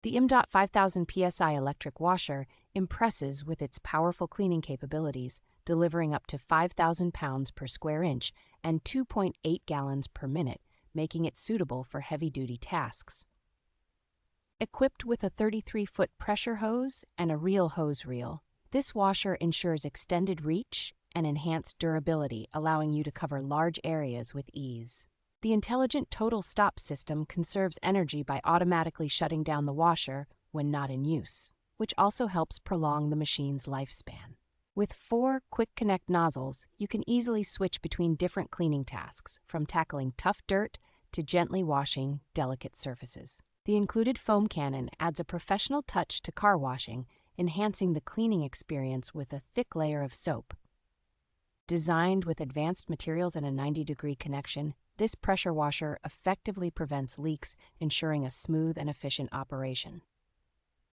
The Imdot 5000 PSI electric washer impresses with its powerful cleaning capabilities, delivering up to 5,000 pounds per square inch and 2.8 gallons per minute, making it suitable for heavy-duty tasks. Equipped with a 33-foot pressure hose and a reel hose reel, this washer ensures extended reach and enhanced durability, allowing you to cover large areas with ease. The intelligent total stop system conserves energy by automatically shutting down the washer when not in use, which also helps prolong the machine's lifespan. With 4 quick connect nozzles, you can easily switch between different cleaning tasks, from tackling tough dirt to gently washing delicate surfaces. The included foam cannon adds a professional touch to car washing, enhancing the cleaning experience with a thick layer of soap. Designed with advanced materials and a 90-degree connection, this pressure washer effectively prevents leaks, ensuring a smooth and efficient operation.